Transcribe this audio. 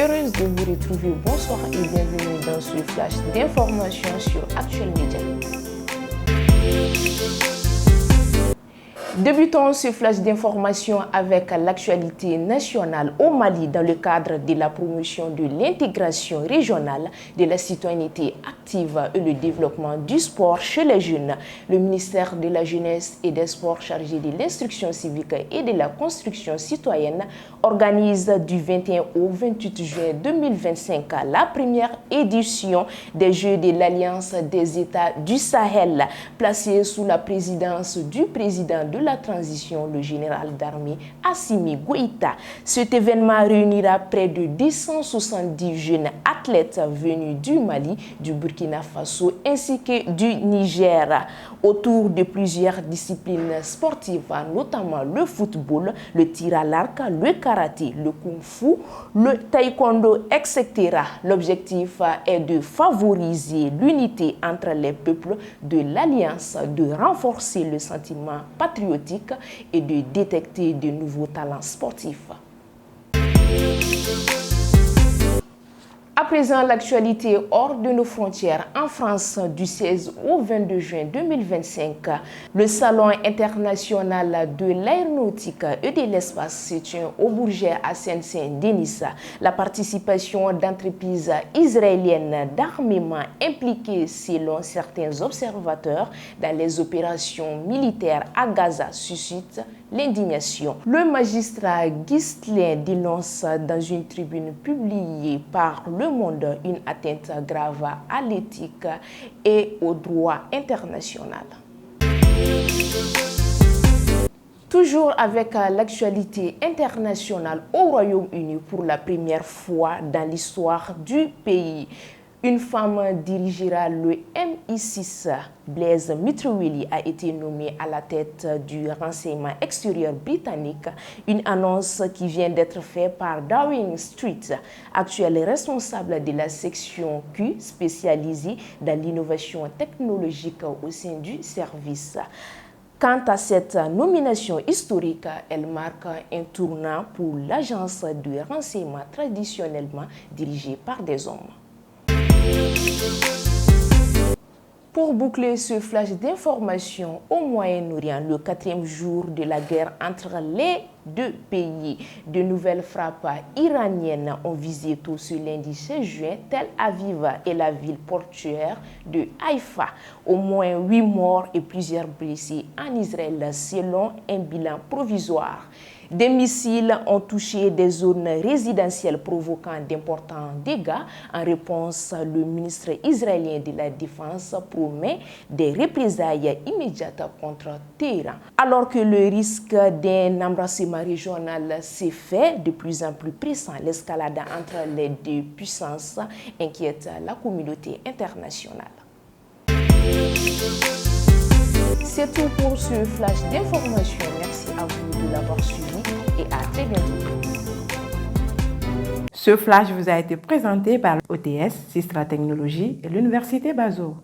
Heureuse de vous retrouver. Bonsoir et bienvenue dans ce flash d'informations sur Actuel Média. Débutons ce flash d'information avec l'actualité nationale au Mali dans le cadre de la promotion de l'intégration régionale, de la citoyenneté active et le développement du sport chez les jeunes. Le ministère de la Jeunesse et des Sports chargé de l'instruction civique et de la construction citoyenne organise du 21 au 28 juin 2025 la première édition des Jeux de l'Alliance des États du Sahel, placée sous la présidence du président de la transition, le général d'armée Assimi Goïta. Cet événement réunira près de 270 jeunes athlètes venus du Mali, du Burkina Faso ainsi que du Niger, autour de plusieurs disciplines sportives, notamment le football, le tir à l'arc, le karaté, le kung-fu, le taekwondo, etc. L'objectif est de favoriser l'unité entre les peuples de l'Alliance, de renforcer le sentiment patriotique et de détecter de nouveaux talents sportifs. À présent, l'actualité hors de nos frontières. En France, du 16 au 22 juin 2025, le Salon international de l'aéronautique et de l'espace se tient au Bourget à Seine-Saint-Denis. La participation d'entreprises israéliennes d'armement impliquées, selon certains observateurs, dans les opérations militaires à Gaza suscite l'indignation. Le magistrat Ghislain dénonce dans une tribune publiée par Le Monde une atteinte grave à l'éthique et au droit international. Toujours avec l'actualité internationale au Royaume-Uni, pour la première fois dans l'histoire du pays, une femme dirigera le MI6. Blaise Mtrouili a été nommé à la tête du renseignement extérieur britannique, une annonce qui vient d'être faite par Downing Street, actuel responsable de la section Q spécialisée dans l'innovation technologique au sein du service. Quant à cette nomination historique, elle marque un tournant pour l'agence de renseignement traditionnellement dirigée par des hommes. Pour boucler ce flash d'information au Moyen-Orient, le 4e jour de la guerre entre les deux pays, de nouvelles frappes iraniennes ont visé tôt ce lundi 16 juin Tel Aviv et la ville portuaire de Haïfa. Au moins 8 morts et plusieurs blessés en Israël selon un bilan provisoire. Des missiles ont touché des zones résidentielles provoquant d'importants dégâts. En réponse, le ministre israélien de la Défense promet des représailles immédiates contre Téhéran. Alors que le risque d'un embrassement régional s'est fait de plus en plus pressant, l'escalade entre les deux puissances inquiète la communauté internationale. C'est tout pour ce flash d'information. Merci à vous de l'avoir suivi et à très bientôt. Ce flash vous a été présenté par l'OTS, Sistra Technologies et l'Université Bazo.